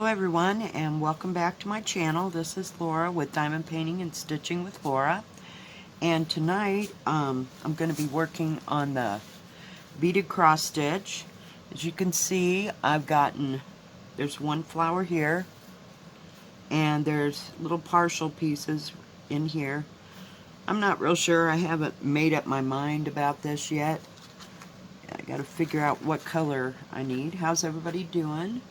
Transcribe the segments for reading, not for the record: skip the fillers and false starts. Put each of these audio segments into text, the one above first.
Hello everyone, and welcome back to my channel. This is Laura with Diamond Painting and Stitching with Laura, and tonight I'm going to be working on the beaded cross stitch. As you can see, there's one flower here and there's little partial pieces in here. I'm not real sure. I haven't made up my mind about this yet. I got to figure out what color I need. How's everybody doing?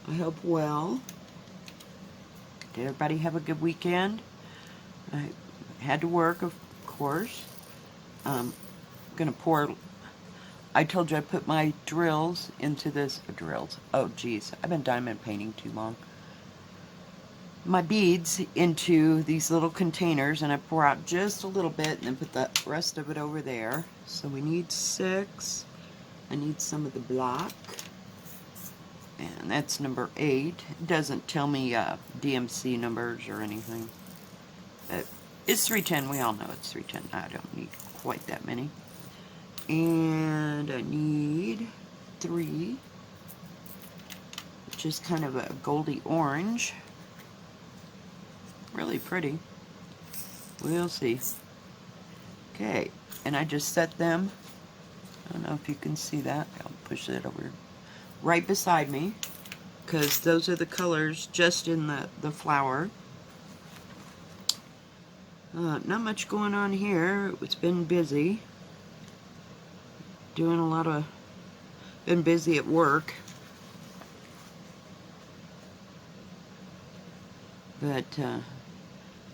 I hope well. Did everybody have a good weekend? I had to work, of course. I'm gonna pour. I told you I put my drills into this. Drills. Oh, geez, I've been diamond painting too long. My beads into these little containers, and I pour out just a little bit, and then put the rest of it over there. So we need 6. I need some of the black. And that's number 8. It doesn't tell me DMC numbers or anything. But it's 310. We all know it's 310. I don't need quite that many. And I need 3, which is kind of a goldy orange. Really pretty. We'll see. Okay, and I just set them. I don't know if you can see that. I'll push it over right beside me, because those are the colors just in the flower. Not much going on here. It's been busy. Been busy at work. But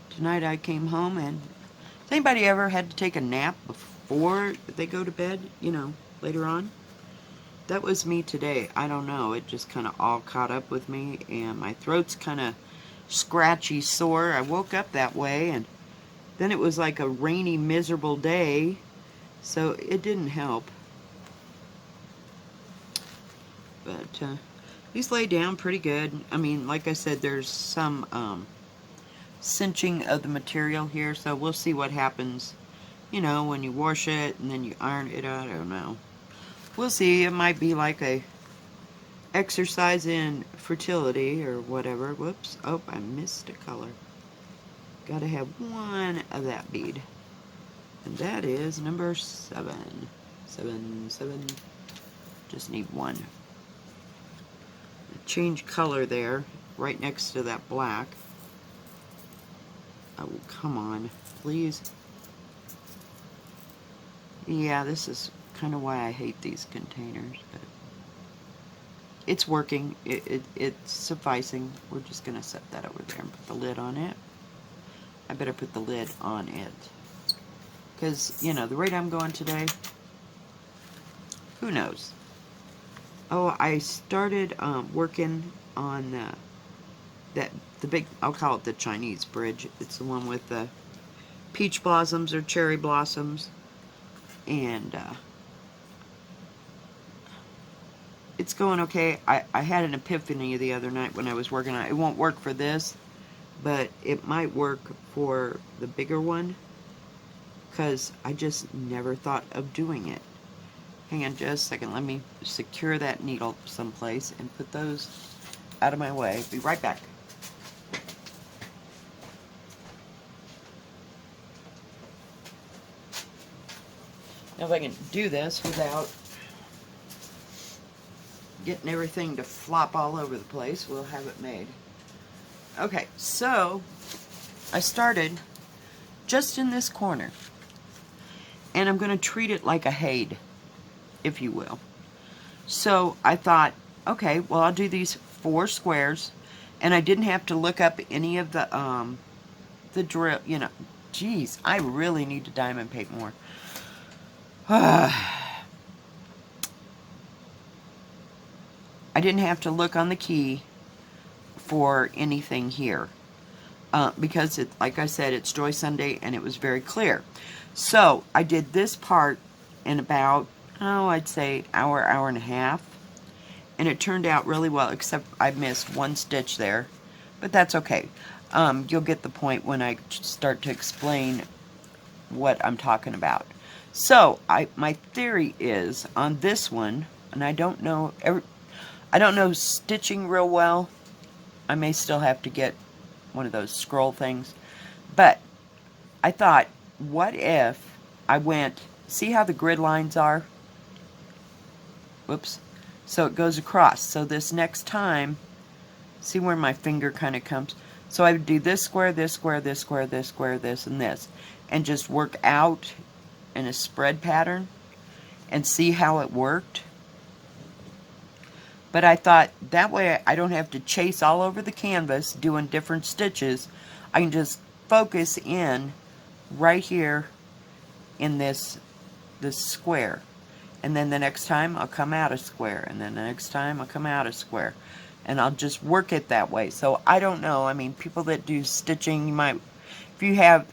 tonight I came home, and has anybody ever had to take a nap before they go to bed, you know, later on? That was me today. I don't know. It just kind of all caught up with me, and my throat's kind of scratchy, sore. I woke up that way, and then it was like a rainy, miserable day, so it didn't help. But these lay down pretty good. I mean, like I said, there's some cinching of the material here, so we'll see what happens, you know, when you wash it and then you iron it out. I don't know. We'll see. It might be like a exercise in fertility or whatever. Whoops. Oh, I missed a color. Gotta have one of that bead. And that is number 7. 7, 7. Just need one. Change color there, right next to that black. Oh, come on. Please. Yeah, this is kind of why I hate these containers, but it's working. It's sufficing. We're just gonna set that over there and put the lid on it. I better put the lid on it, because you know the rate I'm going today, who knows. Oh, I started working on the big, I'll call it the Chinese bridge. It's the one with the peach blossoms or cherry blossoms, and it's going okay. I had an epiphany the other night when I was working on it. It won't work for this, but it might work for the bigger one, because I just never thought of doing it. Hang on just a second. Let me secure that needle someplace and put those out of my way. Be right back. Now if I can do this without getting everything to flop all over the place, we'll have it made. Okay, so I started just in this corner, and I'm going to treat it like a head, if you will. So I thought, okay, well, I'll do these 4 squares, and I didn't have to look up any of the drill, you know. Geez, I really need to diamond paint more. I didn't have to look on the key for anything here, because it, like I said, it's Joy Sunday and it was very clear. So I did this part in about, oh, I'd say hour and a half, and it turned out really well, except I missed 1 stitch there, but that's okay. You'll get the point when I start to explain what I'm talking about. So my theory is on this one, and I don't know, I don't know stitching real well. I may still have to get one of those scroll things. But I thought, what if I went, see how the grid lines are? Whoops. So it goes across. So this next time, see where my finger kind of comes? So I would do this square, this square, this square, this square, this, and this. And just work out in a spread pattern and see how it worked. But I thought that way I don't have to chase all over the canvas doing different stitches. I can just focus in right here in this square. And then the next time I'll come out a square. And then the next time I'll come out a square. And I'll just work it that way. So I don't know. I mean, people that do stitching, you might, if you have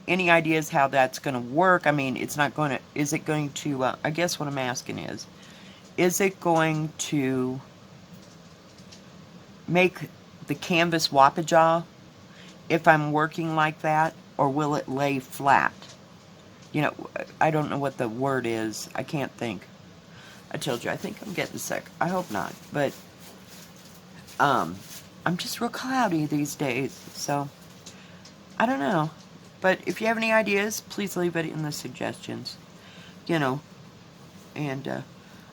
any ideas how that's going to work, I mean, it's not going to, is it going to, I guess what I'm asking is it going to make the canvas wappajaw if I'm working like that, or will it lay flat? You know, I don't know what the word is. I can't think. I told you, I think I'm getting sick. I hope not. But, I'm just real cloudy these days, so I don't know. But if you have any ideas, please leave it in the suggestions. You know, and,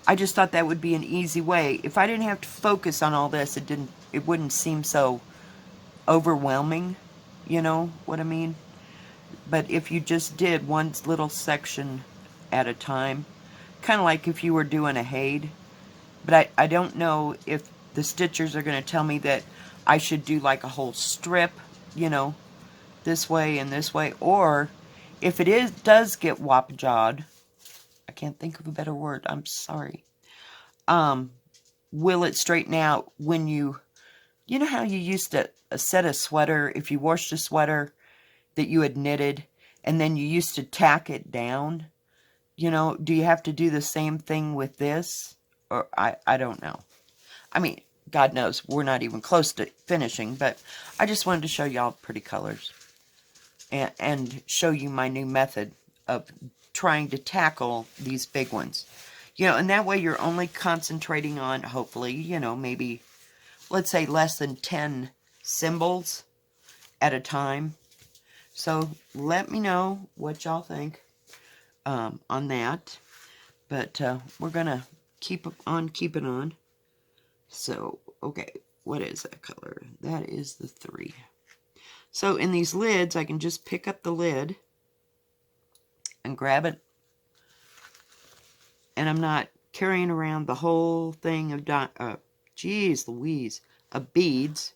I just thought that would be an easy way. If I didn't have to focus on all this, it wouldn't seem so overwhelming, you know what I mean? But if you just did one little section at a time, kind of like if you were doing a Haid, but I don't know if the stitchers are going to tell me that I should do like a whole strip, you know, this way and this way, or if it does get wapajawed, I can't think of a better word, I'm sorry. Will it straighten out when you know how you used to set a sweater, if you washed a sweater that you had knitted, and then you used to tack it down? You know, do you have to do the same thing with this? Or I don't know. I mean, God knows, we're not even close to finishing, but I just wanted to show y'all pretty colors. And show you my new method of trying to tackle these big ones. You know, and that way you're only concentrating on, hopefully, you know, maybe, let's say less than 10 symbols at a time. So let me know what y'all think on that. But we're going to keep on keeping on. So, okay, what is that color? That is the 3. So in these lids, I can just pick up the lid and grab it. And I'm not carrying around the whole thing of, geez Louise, of beads.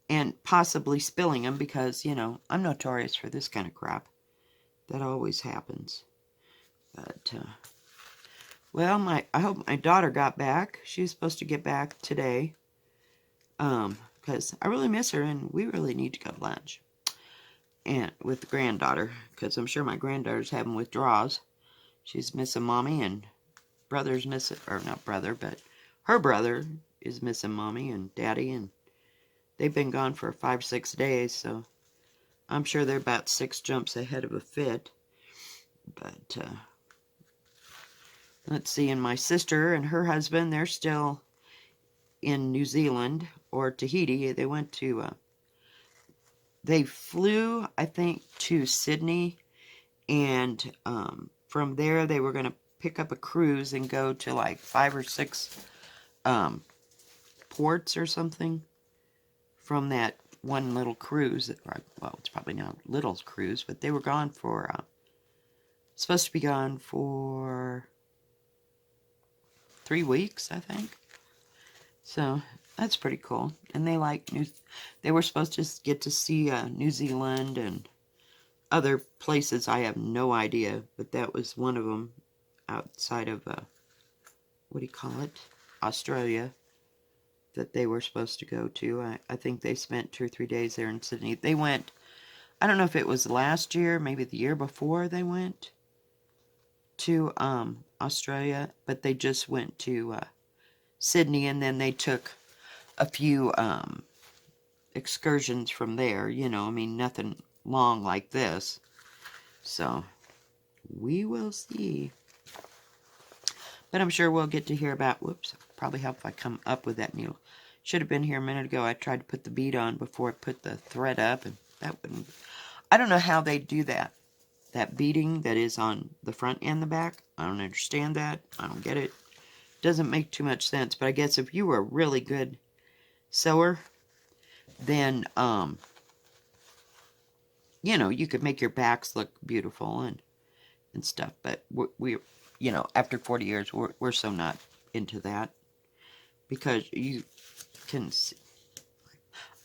And possibly spilling them because, you know, I'm notorious for this kind of crap. That always happens. But, well, I hope my daughter got back. She's supposed to get back today. Because I really miss her and we really need to go to lunch. And with the granddaughter, because I'm sure my granddaughter's having withdrawals. She's missing mommy and brother's missing, or not brother, but her brother is missing mommy and daddy, and they've been gone for 5-6 days, so I'm sure they're about 6 jumps ahead of a fit. But, let's see, and my sister and her husband, they're still in New Zealand, or Tahiti. They went to, they flew, I think, to Sydney, and from there they were going to pick up a cruise and go to like 5 or 6 ports or something from that one little cruise. Well, it's probably not a little cruise, but they were gone for, supposed to be gone for 3 weeks, I think. So that's pretty cool. And they they were supposed to get to see New Zealand and other places. I have no idea, but that was one of them outside of, what do you call it? Australia, that they were supposed to go to. I think they spent 2 or 3 days there in Sydney. They went, I don't know if it was last year, maybe the year before they went to Australia, but they just went to Sydney, and then they took a few excursions from there, you know, I mean, nothing long like this. So, we will see. But I'm sure we'll get to hear about, whoops, probably help if I come up with that needle. Should have been here a minute ago. I tried to put the bead on before I put the thread up, and that wouldn't... I don't know how they do that. That beading that is on the front and the back. I don't understand that. I don't get it. Doesn't make too much sense, but I guess if you were a really good sewer, then, you know, you could make your backs look beautiful and stuff, but we you know, after 40 years, we're so not into that, because you can see,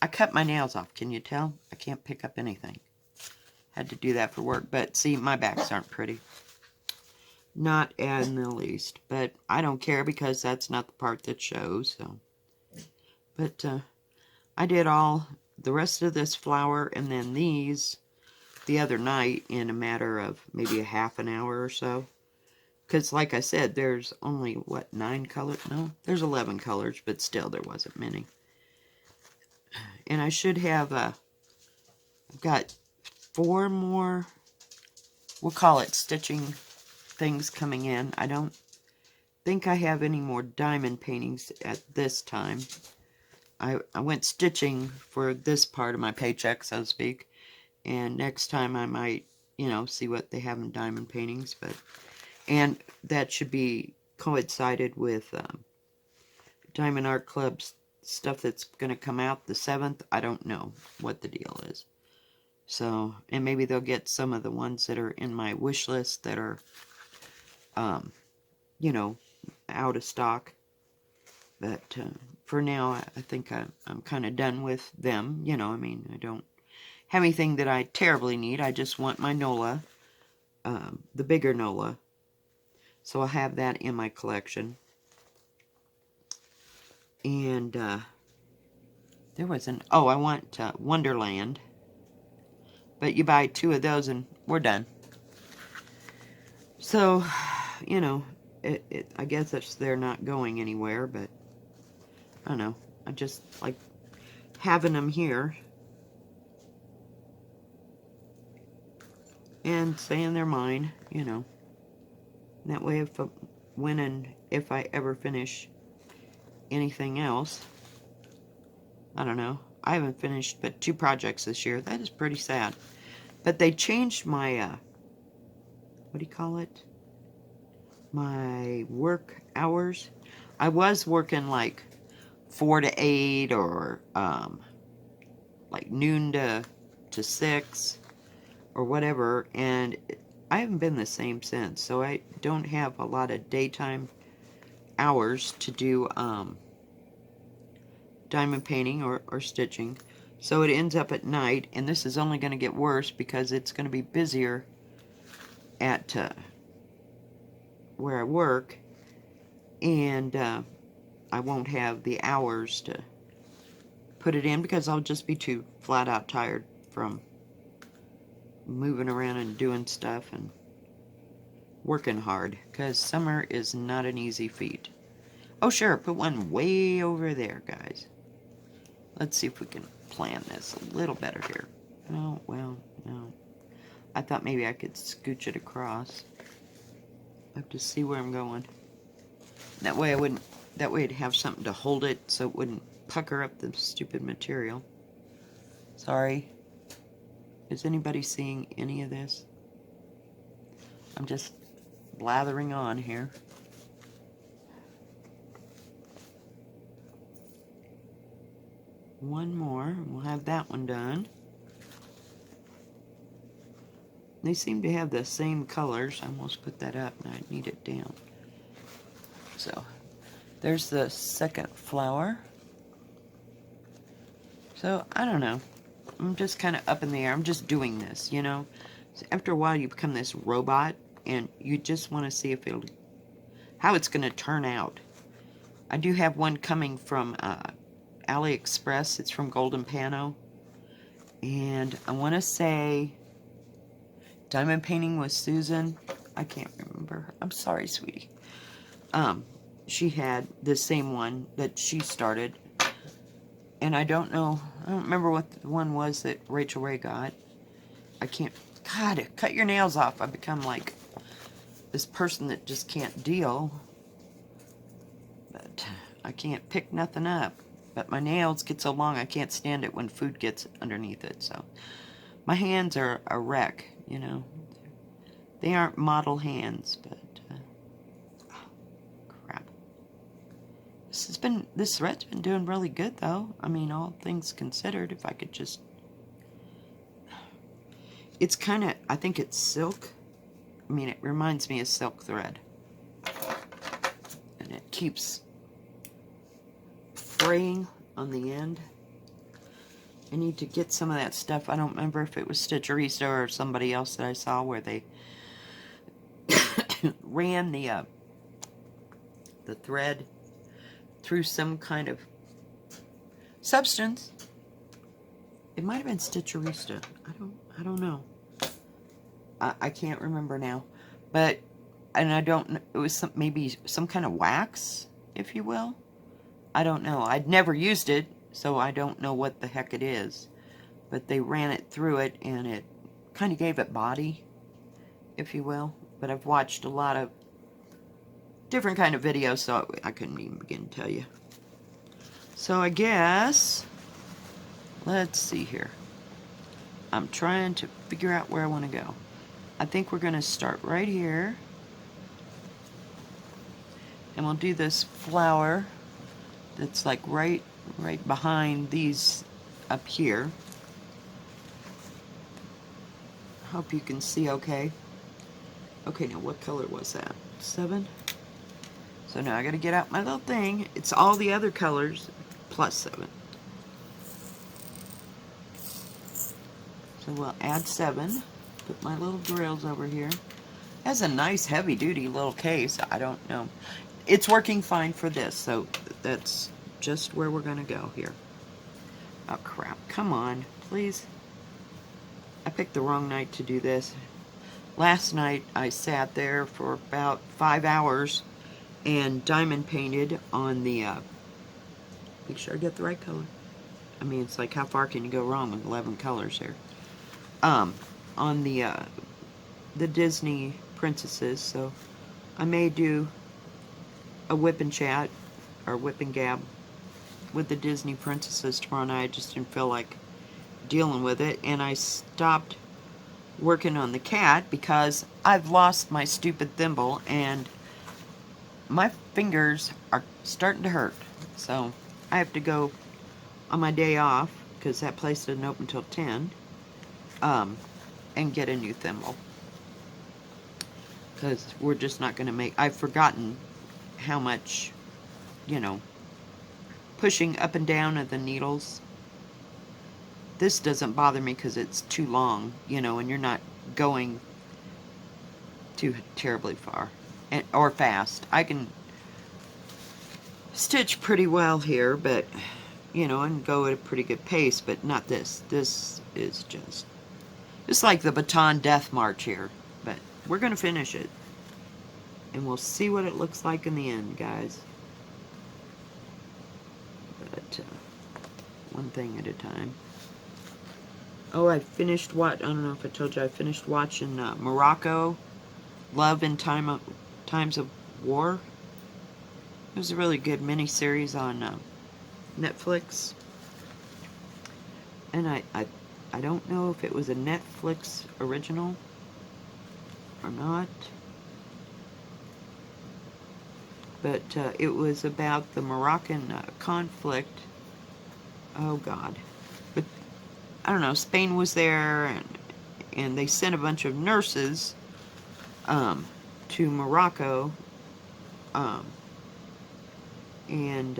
I cut my nails off, can you tell? I can't pick up anything. Had to do that for work, but see, my backs aren't pretty. Not in the least, but I don't care because that's not the part that shows, so. But, I did all the rest of this flower and then these the other night in a matter of maybe a half an hour or so. Because, like I said, there's only, what, 9 colors? No, there's 11 colors, but still, there wasn't many. And I should have, I've got 4 more, we'll call it stitching things coming in. I don't think I have any more diamond paintings at this time. I went stitching for this part of my paycheck, so to speak. And next time I might, you know, see what they have in diamond paintings. But and that should be coincided with Diamond Art Club's stuff that's going to come out the 7th. I don't know what the deal is. So, and maybe they'll get some of the ones that are in my wish list that are, you know, out of stock. But for now, I think I'm kind of done with them. You know, I mean, I don't have anything that I terribly need. I just want my Nola, the bigger Nola. So I'll have that in my collection. And there was an... Oh, I want Wonderland. But you buy 2 of those and we're done. So, you know, I guess they're not going anywhere, but I don't know. I just like having them here and saying they're mine, you know. That way, when and if I ever finish anything else, I don't know. I haven't finished but 2 projects this year. That is pretty sad. But they changed my, what do you call it? My work hours. I was working like 4 to 8 or like noon to 6 or whatever, and I haven't been the same since, so I don't have a lot of daytime hours to do diamond painting or stitching, so it ends up at night, and this is only going to get worse because it's going to be busier at where I work, and I won't have the hours to put it in because I'll just be too flat out tired from moving around and doing stuff and working hard, because summer is not an easy feat. Oh sure, put one way over there, guys. Let's see if we can plan this a little better here. Oh, well, no. I thought maybe I could scooch it across. I have to see where I'm going. That way it'd have something to hold it so it wouldn't pucker up the stupid material. Sorry. Is anybody seeing any of this? I'm just blathering on here. One more, and we'll have that one done. They seem to have the same colors. I almost put that up and I need it down. So, there's the second flower. So, I don't know. I'm just kind of up in the air. I'm just doing this, you know. So after a while, you become this robot, and you just want to see if how it's going to turn out. I do have one coming from AliExpress. It's from Golden Pano, and I want to say Diamond Painting with Susan. I can't remember her. I'm sorry, sweetie. She had the same one that she started. And I don't remember what the one was that Rachel Ray got. I can't, God, cut your nails off. I become like this person that just can't deal. But I can't pick nothing up. But my nails get so long I can't stand it when food gets underneath it. So my hands are a wreck, you know. They aren't model hands, but oh, crap. This thread's been doing really good though. I mean, all things considered, if I could just, it's kind of, I think it's silk. I mean, it reminds me of silk thread. And it keeps fraying on the end. I need to get some of that stuff. I don't remember if it was Stitcherista or somebody else that I saw where they ran the thread through some kind of substance. It might have been Stitcherista. I don't know. I can't remember now. But and I don't know, it was maybe some kind of wax, if you will. I don't know. I'd never used it, so I don't know what the heck it is. But they ran it through it, and it kind of gave it body, if you will. But I've watched a lot of different kind of videos, so I couldn't even begin to tell you. So I guess, let's see here. I'm trying to figure out where I want to go. I think we're going to start right here. And we'll do this flower that's like right behind these up here. Hope you can see okay. Okay, now what color was that? 7? So now I got to get out my little thing. It's all the other colors plus 7. So we'll add 7. Put my little drills over here. It has a nice heavy-duty little case. I don't know. It's working fine for this, so that's just where we're going to go here. Oh, crap. Come on, please. I picked the wrong night to do this. Last night, I sat there for about 5 hours and diamond painted on the, make sure I get the right color. I mean, it's like, how far can you go wrong with 11 colors here? On the Disney princesses, so I may do a whip and chat, or whip and gab, with the Disney princesses tomorrow night. I just didn't feel like dealing with it, and I stopped working on the cat because I've lost my stupid thimble, and my fingers are starting to hurt, so I have to go on my day off, because that place doesn't open until 10, and get a new thimble, because we're just not going to make, I've forgotten how much, you know, pushing up and down of the needles. This doesn't bother me because it's too long, you know, and you're not going too terribly far or fast. I can stitch pretty well here, but, you know, and go at a pretty good pace, but not this. This is just, it's like the Baton Death March here, but we're going to finish it. And we'll see what it looks like in the end, guys. But, one thing at a time. Oh, I finished I don't know if I told you, I finished watching Morocco, Love in Times of War. It was a really good mini-series on Netflix. And I don't know if it was a Netflix original or not. But it was about the Moroccan conflict. Oh, God. But, I don't know, Spain was there, and they sent a bunch of nurses to Morocco. And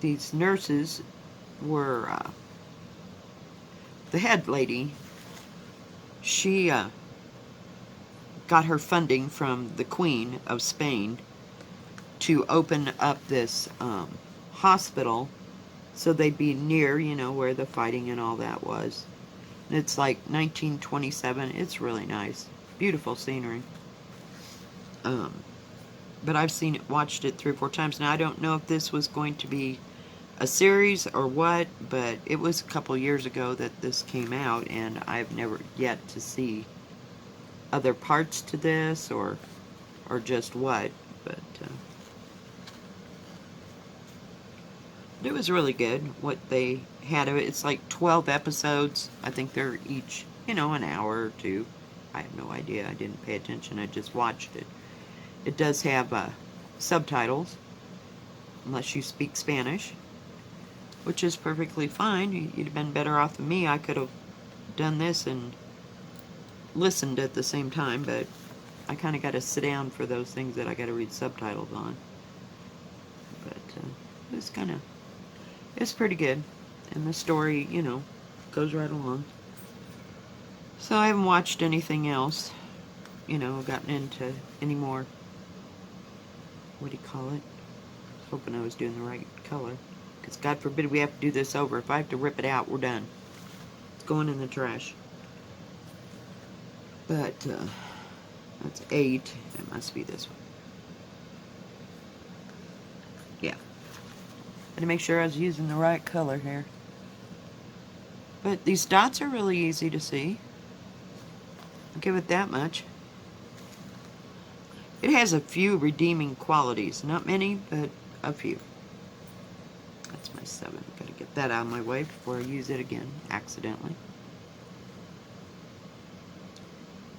these nurses were, the head lady, she got her funding from the Queen of Spain to open up this hospital so they'd be near, you know, where the fighting and all that was. And it's like 1927. It's really nice. Beautiful scenery. But I've watched it 3 or 4 times. Now, I don't know if this was going to be a series or what, but it was a couple years ago that this came out, and I've never yet to see other parts to this or just what, but It was really good what they had of it. It's like 12 episodes. I think they're each, you know, an hour or two. I have no idea. I didn't pay attention. I just watched it. It does have subtitles, unless you speak Spanish, which is perfectly fine. You'd have been better off than me. I could have done this and listened at the same time, but I kind of got to sit down for those things that I got to read subtitles on. But it's pretty good. And the story, you know, goes right along. So I haven't watched anything else, you know, gotten into any more, what do you call it? Hoping I was doing the right color. Because God forbid we have to do this over. If I have to rip it out, we're done. It's going in the trash. But, that's 8. It must be this one. Yeah. Had to make sure I was using the right color here. But these dots are really easy to see. I'll give it that much. It has a few redeeming qualities. Not many, but a few. That's my 7. Gotta get that out of my way before I use it again, accidentally.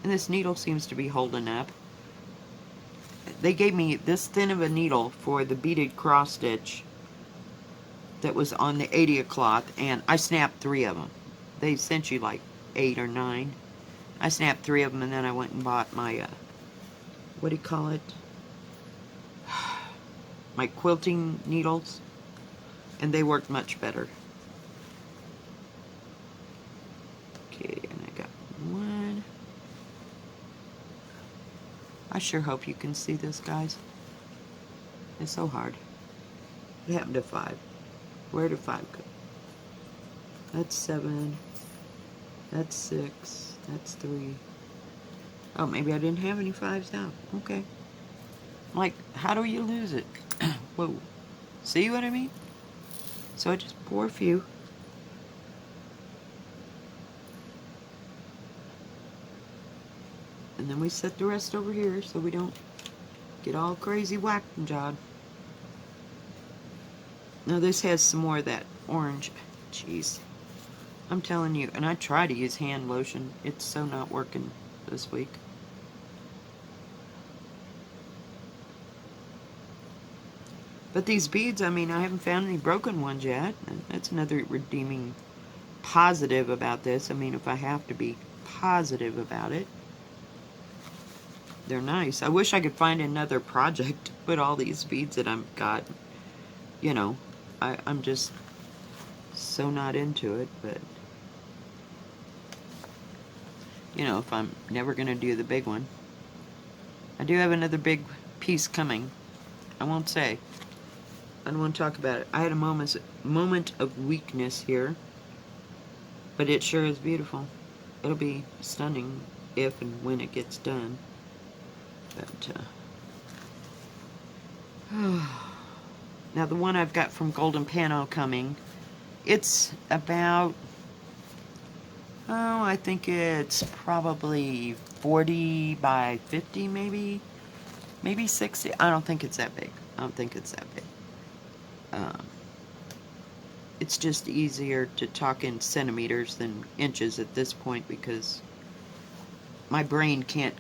And this needle seems to be holding up. They gave me this thin of a needle for the beaded cross stitch that was on the 80 cloth, and I snapped 3 of them. They sent you like 8 or 9. I snapped 3 of them, and then I went and bought my, what do you call it? My quilting needles, and they worked much better. Okay, and I got 1. I sure hope you can see this, guys. It's so hard. What happened to 5? Where did 5 go? That's 7. That's 6. That's 3. Oh, maybe I didn't have any 5s out. Okay. Like, how do you lose it? Whoa. See what I mean? So I just pour a few. And then we set the rest over here so we don't get all crazy whacked and jawed. Now this has some more of that orange. Jeez. I'm telling you, and I try to use hand lotion. It's so not working this week. But these beads, I mean, I haven't found any broken ones yet. And that's another redeeming positive about this. I mean, if I have to be positive about it. They're nice. I wish I could find another project to put all these beads that I've got. You know, I'm just so not into it, but you know, if I'm never going to do the big one. I do have another big piece coming. I won't say. I don't want to talk about it. I had a moment of weakness here, but it sure is beautiful. It'll be stunning if and when it gets done. But, now the one I've got from Golden Pano coming, it's about, oh, I think it's probably 40 by 50 maybe 60. I don't think it's that big. I don't think it's that big. It's just easier to talk in centimeters than inches at this point because my brain can't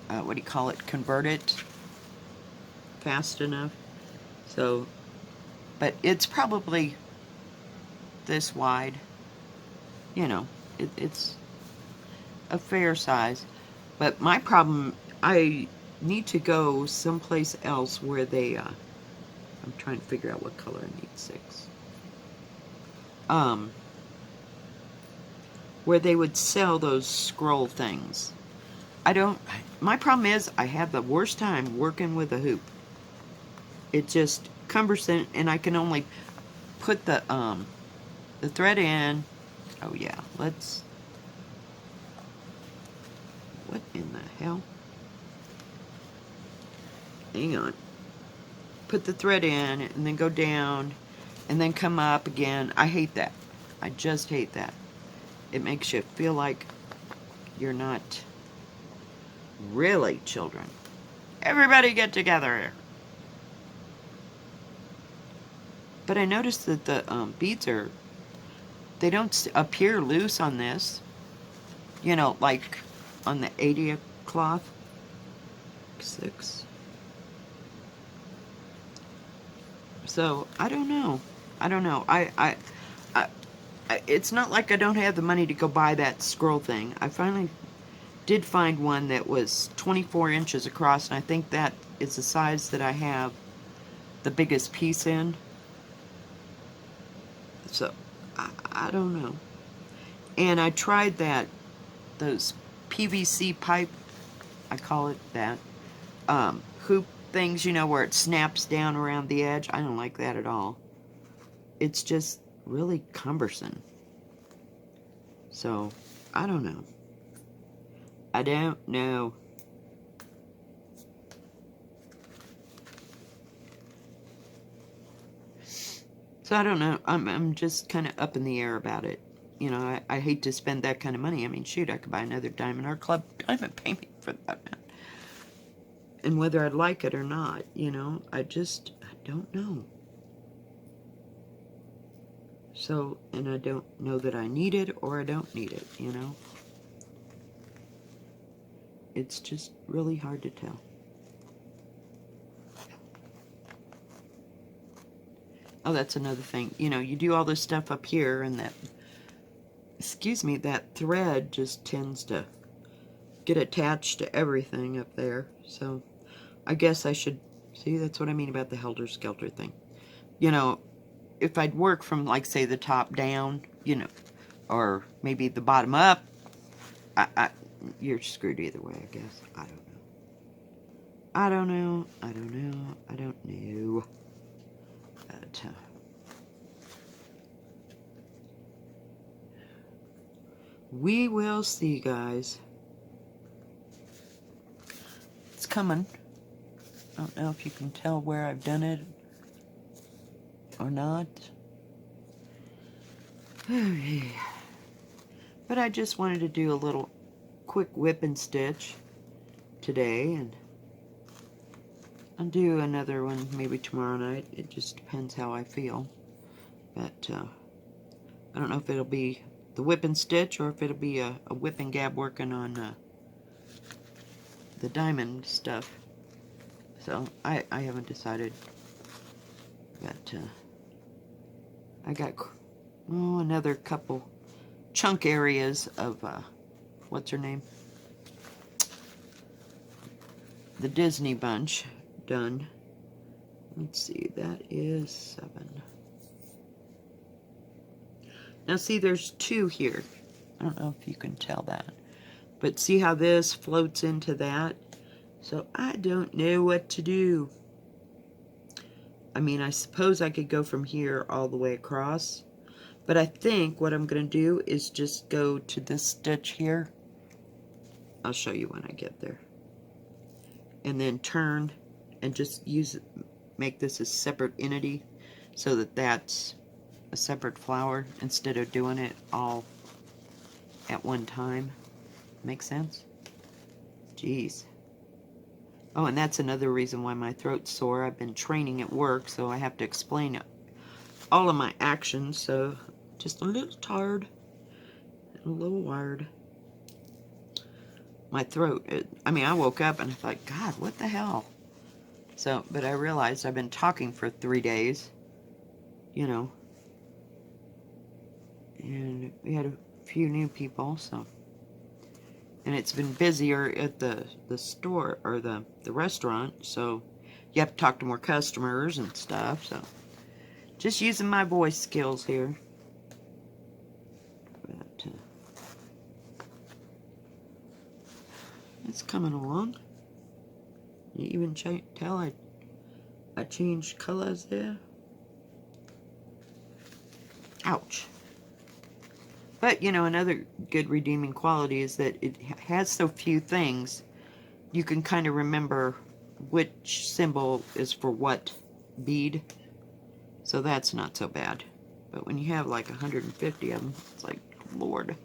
what do you call it, convert it fast enough. So, but it's probably this wide. You know, it's a fair size. But my problem, I need to go someplace else where they, I'm trying to figure out what color I need, 6. Where they would sell those scroll things. My problem is I have the worst time working with a hoop. It's just cumbersome, and I can only put the thread in. Oh yeah, what in the hell? Hang on. Put the thread in, and then go down, and then come up again. I hate that. I just hate that. It makes you feel like you're not really children. Everybody get together here. But I noticed that the beads they don't appear loose on this. You know, like on the 80 cloth. 6. So, I don't know. I don't know. It's not like I don't have the money to go buy that scroll thing. I finally did find one that was 24 inches across, and I think that is the size that I have the biggest piece in. So, I don't know. And I tried those PVC pipe, I call it that, hoop things, you know, where it snaps down around the edge. I don't like that at all. It's just really cumbersome. So, I don't know. I don't know. So I don't know. I'm just kind of up in the air about it. You know, I hate to spend that kind of money. I mean, shoot, I could buy another Diamond Art Club diamond painting for that. And whether I'd like it or not, you know, I don't know. So, and I don't know that I need it or I don't need it, you know. It's just really hard to tell. Oh, that's another thing. You know, you do all this stuff up here and that, excuse me, that thread just tends to get attached to everything up there. So, I guess I should, see, that's what I mean about the helter-skelter thing. You know, if I'd work from, like, say, the top down, you know, or maybe the bottom up, you're screwed either way, I guess. I don't know. I don't know. I don't know. I don't know. But, we will see, guys. It's coming. I don't know if you can tell where I've done it or not. But I just wanted to do a little quick whip and stitch today, and I'll do another one maybe tomorrow night. It just depends how I feel. But I don't know if it'll be the whip and stitch or if it'll be a whip and gab working on the diamond stuff. So I haven't decided. But I got another couple chunk areas of what's her name? The Disney bunch done. Let's see, that is 7. Now see, there's 2 here. I don't know if you can tell that. But see how this floats into that? So I don't know what to do. I mean, I suppose I could go from here all the way across. But I think what I'm going to do is just go to this stitch here. I'll show you when I get there. And then turn and just make this a separate entity so that that's a separate flower instead of doing it all at one time. Make sense? Jeez. Oh, and that's another reason why my throat's sore. I've been training at work, so I have to explain all of my actions, so just a little tired and a little wired. My throat, I mean, I woke up and I thought, God, what the hell? So, but I realized I've been talking for 3 days, you know, and we had a few new people, so, and it's been busier at the store, or the restaurant, so you have to talk to more customers and stuff, so just using my voice skills here. But it's coming along. You even tell I changed colors there. Ouch. But, you know, another good redeeming quality is that it has so few things, you can kind of remember which symbol is for what bead. So that's not so bad. But when you have like 150 of them, it's like, Lord.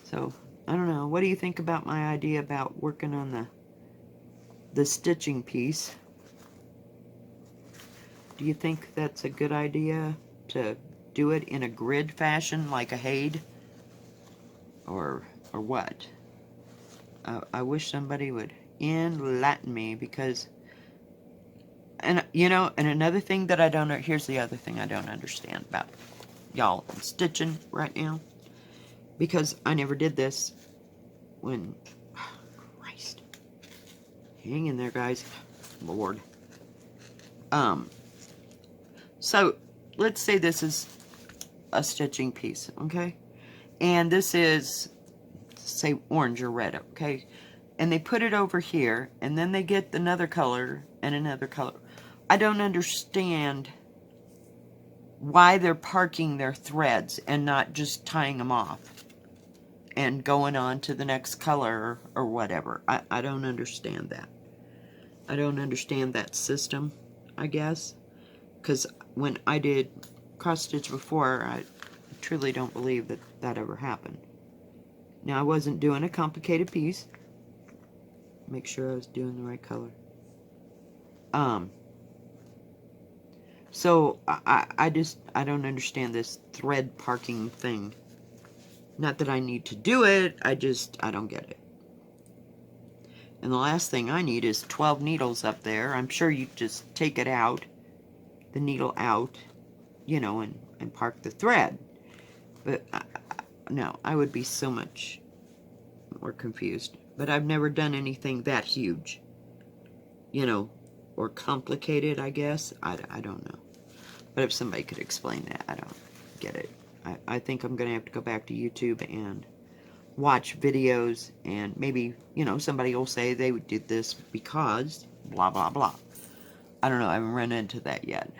So, I don't know. What do you think about my idea about working on the stitching piece? Do you think that's a good idea to do it in a grid fashion like a Haid? Or what? I wish somebody would enlighten me, because, and you know, and another thing that I don't know, here's the other thing I don't understand about y'all stitching right now, because I never did this when, Christ, hang in there, guys, Lord. So let's say this is a stitching piece, okay, and this is, say, orange or red, okay, and they put it over here, and then they get another color and another color. I don't understand why they're parking their threads and not just tying them off and going on to the next color or whatever. I don't understand that. I don't understand that system, I guess, because when I did cross stitch before, I truly don't believe that that ever happened. Now, I wasn't doing a complicated piece. Make sure I was doing the right color. So I don't understand this thread parking thing. Not that I need to do it, I don't get it. And the last thing I need is 12 needles up there. I'm sure you just take it out, the needle out, you know, and park the thread. But no, I would be so much more confused. But I've never done anything that huge, you know, or complicated, I guess. I don't know. But if somebody could explain that, I don't get it. I think I'm going to have to go back to YouTube and watch videos, and maybe, you know, somebody will say they did this because blah, blah, blah. I don't know. I haven't run into that yet.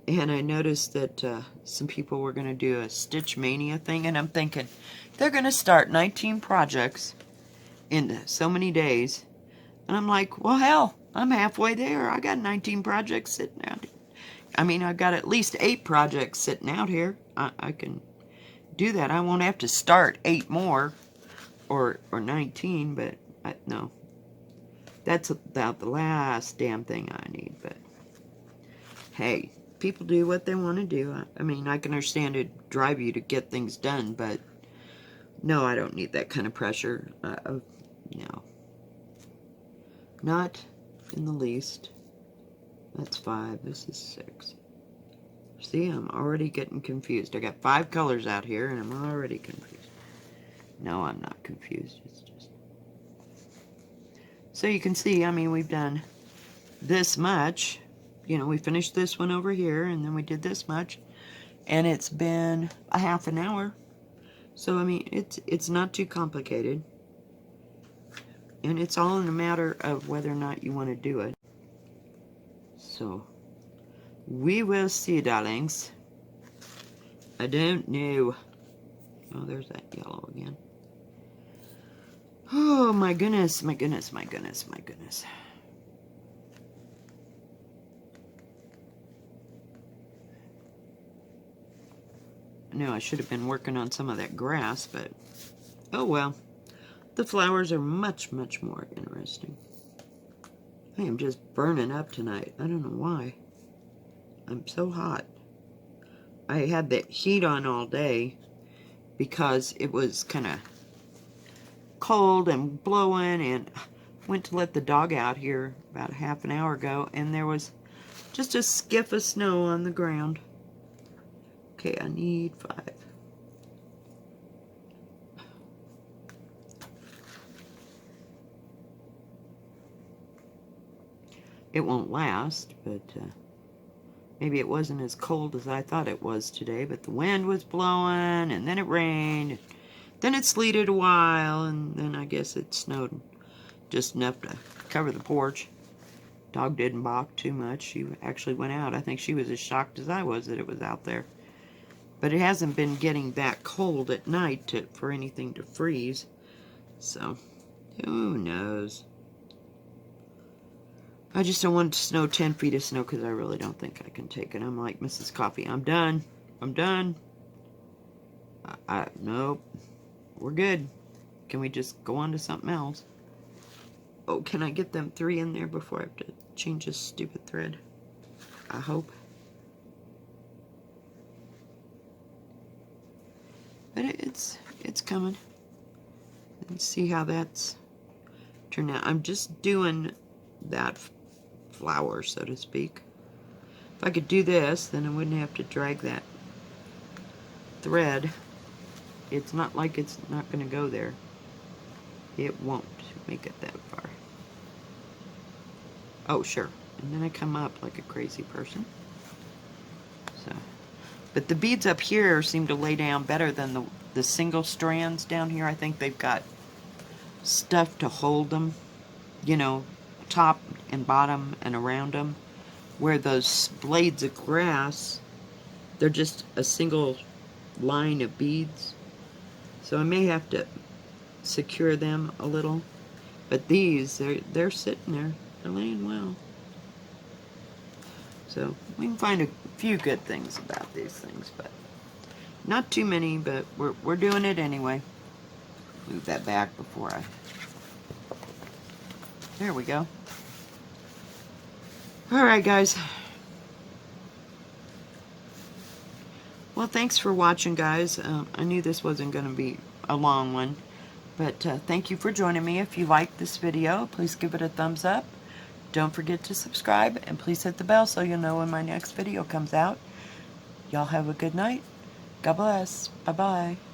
And I noticed that some people were going to do a Stitch Mania thing, and I'm thinking, they're going to start 19 projects in so many days. And I'm like, well, hell, I'm halfway there. I got 19 projects sitting out. I mean, I've got at least 8 projects sitting out here. I can do that. I won't have to start 8 more or 19, but no. That's about the last damn thing I need. But hey, people do what they want to do. I mean, I can understand it drive you to get things done, but no, I don't need that kind of pressure. No. Not in the least. That's 5. This is 6. See, I'm already getting confused. I got 5 colors out here, and I'm already confused. No, I'm not confused. It's just... So you can see, I mean, we've done this much. You know, we finished this one over here, and then we did this much. And it's been a half an hour. So, I mean, it's not too complicated. And it's all in a matter of whether or not you want to do it. So... we will see, darlings. I don't know. Oh, there's that yellow again. Oh, my goodness, my goodness, my goodness, my goodness. I know I should have been working on some of that grass, but oh well. The flowers are much, much more interesting. I am just burning up tonight. I don't know why. I'm so hot. I had that heat on all day because it was kind of cold and blowing, and went to let the dog out here about a half an hour ago, and there was just a skiff of snow on the ground. Okay, I need 5. It won't last, but maybe it wasn't as cold as I thought it was today, but the wind was blowing, and then it rained, then it sleeted a while, and then I guess it snowed just enough to cover the porch. Dog didn't balk too much. She actually went out. I think she was as shocked as I was that it was out there. But it hasn't been getting that cold at night for anything to freeze. So, who knows? I just don't want it to snow 10 feet of snow, because I really don't think I can take it. I'm like Mrs. Coffee. I'm done. I'm done. Nope. We're good. Can we just go on to something else? Oh, can I get them 3 in there before I have to change this stupid thread? I hope. But it's coming. Let's see how that's turned out. I'm just doing that flower, so to speak. If I could do this, then I wouldn't have to drag that thread. It's not like it's not going to go there. It won't make it that far. Oh, sure. And then I come up like a crazy person. So, but the beads up here seem to lay down better than the single strands down here. I think they've got stuff to hold them, you know, top and bottom and around them. Where those blades of grass, they're just a single line of beads. So I may have to secure them a little. But these, they're sitting there. They're laying well. So we can find a few good things about these things, but not too many, but we're doing it anyway. Move that back before I... There we go. Alright, guys. Well, thanks for watching, guys. I knew this wasn't going to be a long one, but thank you for joining me. If you liked this video, please give it a thumbs up. Don't forget to subscribe, and please hit the bell so you'll know when my next video comes out. Y'all have a good night. God bless. Bye-bye.